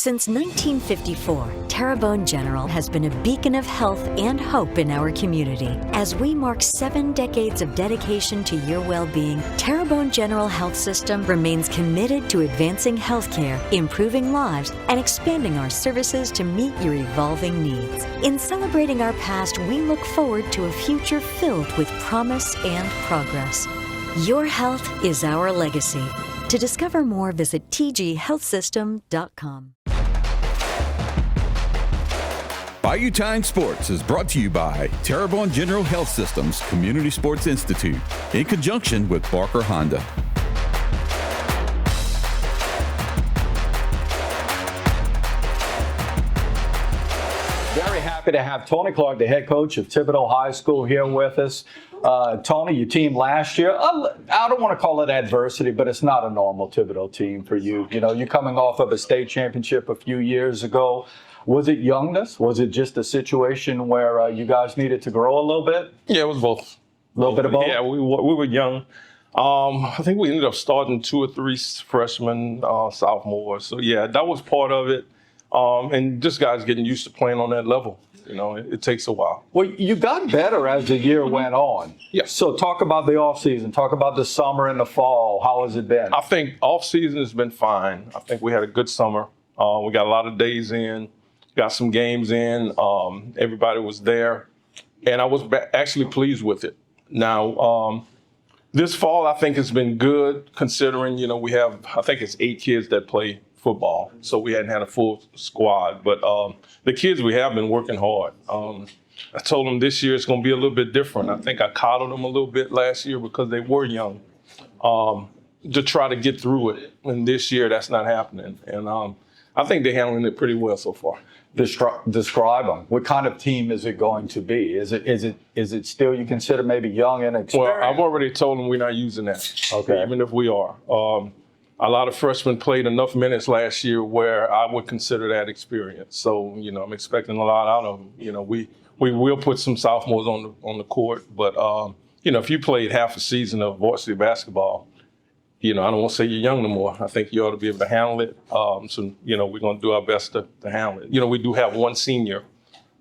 Since 1954, Terrebonne General has been a beacon of health and hope in our community. As we mark 7 decades of dedication to your well-being, Terrebonne General Health System remains committed to advancing healthcare, improving lives, and expanding our services to meet your evolving needs. In celebrating our past, we look forward to a future filled with promise and progress. Your health is our legacy. To discover more, visit tghealthsystem.com. Bayou Times Sports is brought to you by Terrebonne General Health System's Community Sports Institute in conjunction with Barker Honda. Very happy to have Tony Clark, the head coach of Thibodaux High School, here with us. Tony, your team last year, I don't want to call it adversity, but it's not a normal Thibodaux team for you. You know, you're coming off of a state championship a few years ago. Was it youngness? Was it just a situation where you guys needed to grow a little bit? Yeah, it was both. A little bit of both? Yeah, we were young. I think we ended up starting 2 or 3 freshmen, sophomores. So, yeah, that was part of it. And just guys getting used to playing on that level. You know, it takes a while. Well, you got better as the year went on. Yeah. So talk about the offseason. Talk about the summer and the fall. How has it been? I think offseason has been fine. I think we had a good summer. We got a lot of days in, got some games in. Everybody was there. And I was actually pleased with it. Now, this fall, I think, has been good considering, you know, we have, I think it's 8 kids that play football. So we hadn't had a full squad. But the kids, we have been working hard. I told them this year it's going to be a little bit different. I think I coddled them a little bit last year because they were young to try to get through it. And this year, that's not happening. And I think they're handling it pretty well so far. Describe them. What kind of team is it going to be? Is it still you consider maybe young and experienced? Well, I've already told them we're not using that. Okay. Even if we are. A lot of freshmen played enough minutes last year where I would consider that experience. So, you know, I'm expecting a lot out of them. You know, we will put some sophomores on the court, but you know, if you played half a season of varsity basketball, you know, I don't want to say you're young no more. I think you ought to be able to handle it. So, you know, we're going to do our best to handle it. You know, we do have one senior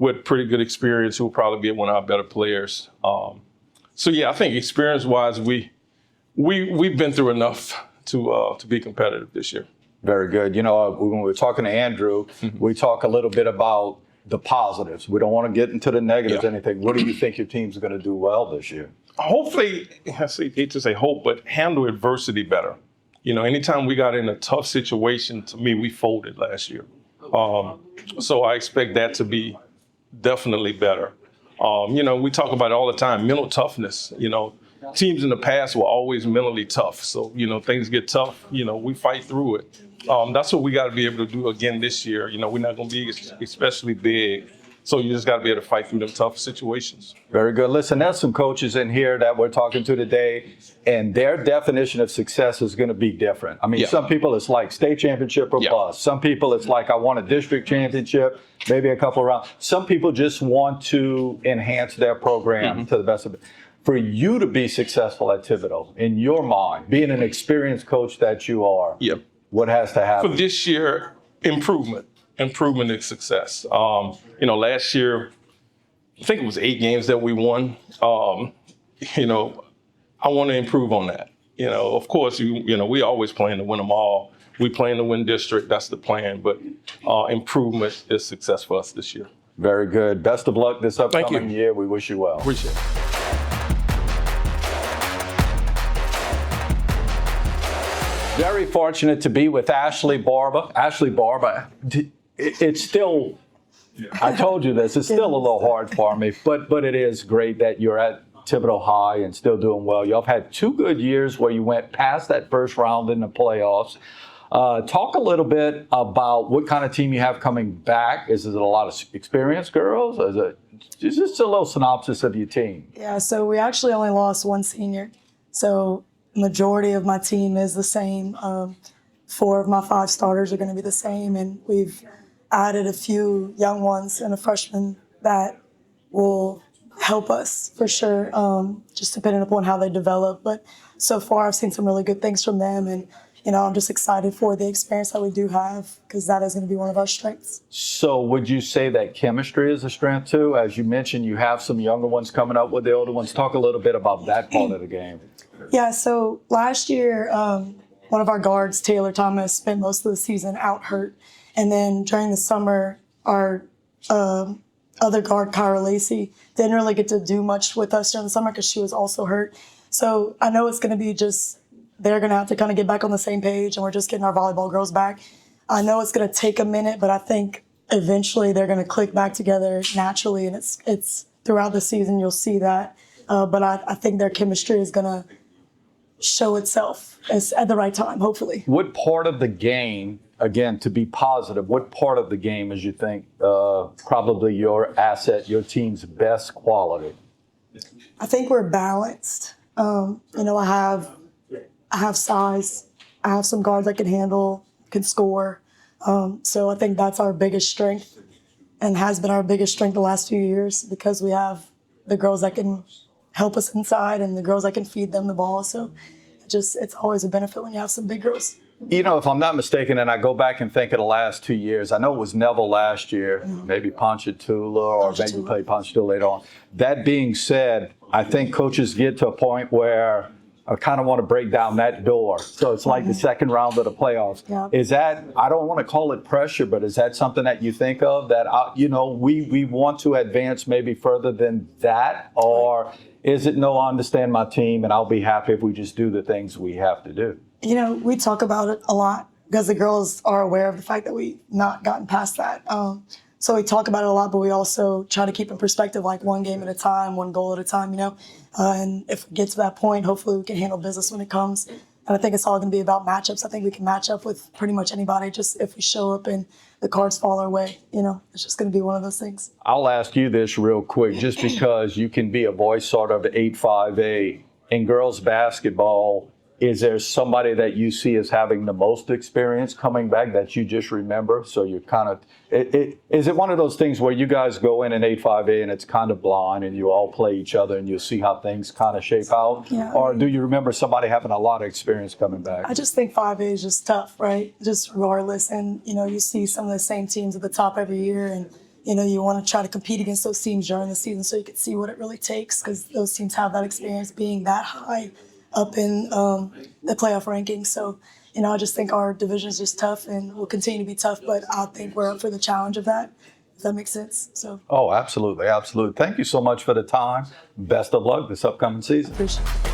with pretty good experience who will probably be one of our better players. So, yeah, I think experience-wise, we've been through enough to be competitive this year. Very good. You know, when we were talking to Andrew, we talk a little bit about the positives. We don't want to get into the negatives or anything. What do you think your team's going to do well this year? Hopefully, I hate to say hope, but handle adversity better. You know, anytime we got in a tough situation, to me, we folded last year. So I expect that to be definitely better. You know, we talk about it all the time, mental toughness. You know, teams in the past were always mentally tough. So, you know, things get tough, you know, we fight through it. That's what we got to be able to do again this year. You know, we're not going to be especially big. So you just got to be able to fight through them tough situations. Very good. Listen, there's some coaches in here that we're talking to today, and their definition of success is going to be different. I mean, some people it's like state championship or bust. Some people it's like I want a district championship, maybe a couple of rounds. Some people just want to enhance their program to the best of it. For you to be successful at Thibodaux, in your mind, being an experienced coach that you are, what has to happen? For this year, improvement is success. You know, last year, I think it was 8 games that we won. You know, I want to improve on that. You know, of course, you know, we always plan to win them all. We plan to win district. That's the plan. But improvement is success for us this year. Very good. Best of luck this upcoming year. We wish you well. Appreciate it. Very fortunate to be with Ashley Barber. Ashley Barber, it's still, I told you this, it's still a little hard for me, but it is great that you're at Thibodaux High and still doing well. Y'all have had 2 good years where you went past that first round in the playoffs. Talk a little bit about what kind of team you have coming back. Is it a lot of experienced girls? Is it just a little synopsis of your team? Yeah, so we actually only lost 1 senior. So majority of my team is the same. 4 of my 5 starters are going to be the same, and we've added a few young ones and a freshman that will help us for sure, just depending upon how they develop. But so far, I've seen some really good things from them, and I'm just excited for the experience that we do have because that is going to be one of our strengths. So would you say that chemistry is a strength too? As you mentioned, you have some younger ones coming up with the older ones. Talk a little bit about that part of the game. Yeah, so last year, one of our guards, Taylor Thomas, spent most of the season out hurt. And then during the summer, our other guard, Kyra Lacey, didn't really get to do much with us during the summer because she was also hurt. So I know it's going to be just, they're going to have to kind of get back on the same page, and we're just getting our volleyball girls back. I know it's going to take a minute, but I think eventually they're going to click back together naturally, and it's throughout the season you'll see that. But I think their chemistry is going to show itself at the right time, hopefully. What part of the game, again, to be positive, what part of the game is you think probably your asset, your team's best quality? I think we're balanced. I have size. I have some guards that can handle, can score. So I think that's our biggest strength and has been our biggest strength the last few years because we have the girls that can help us inside and the girls that can feed them the ball. So it's always a benefit when you have some big girls. If I'm not mistaken, and I go back and think of the last 2 years, I know it was Neville last year, maybe Ponchatoula, or maybe we played Ponchatoula later on. That being said, I think coaches get to a point where I kind of want to break down that door. So it's like the second round of the playoffs. Yeah. Is that, I don't want to call it pressure, but is that something that you think of that, we want to advance maybe further than that? Or is it, no, I understand my team and I'll be happy if we just do the things we have to do? We talk about it a lot because the girls are aware of the fact that we've not gotten past that. So we talk about it a lot, but we also try to keep in perspective, like one game at a time, one goal at a time, and if we get to that point, hopefully we can handle business when it comes. And I think it's all going to be about matchups. I think we can match up with pretty much anybody just if we show up and the cards fall our way. It's just going to be one of those things. I'll ask you this real quick, just because you can be a voice sort of 8-5A in girls basketball. Is there somebody that you see as having the most experience coming back that you just remember? So you're kind of, is it one of those things where you guys go in 8-5A and it's kind of blind and you all play each other and you'll see how things kind of shape out? Yeah. Or do you remember somebody having a lot of experience coming back? I just think 5A is just tough, right? Just regardless. And, you see some of the same teams at the top every year and, you want to try to compete against those teams during the season so you can see what it really takes because those teams have that experience being that high up in the playoff rankings. So, I just think our division is just tough and will continue to be tough, but I think we're up for the challenge of that, if that makes sense. So. Oh, absolutely, absolutely. Thank you so much for the time. Best of luck this upcoming season. Appreciate it.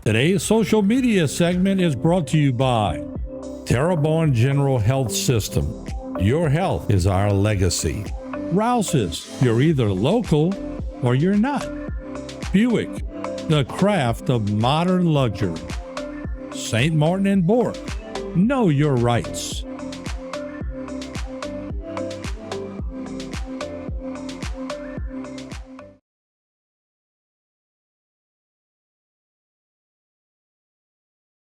Today's social media segment is brought to you by Terrebonne General Health System. Your health is our legacy. Rouse's, you're either local or you're not. Buick, the craft of modern luxury. St. Martin and Bourke, know your rights.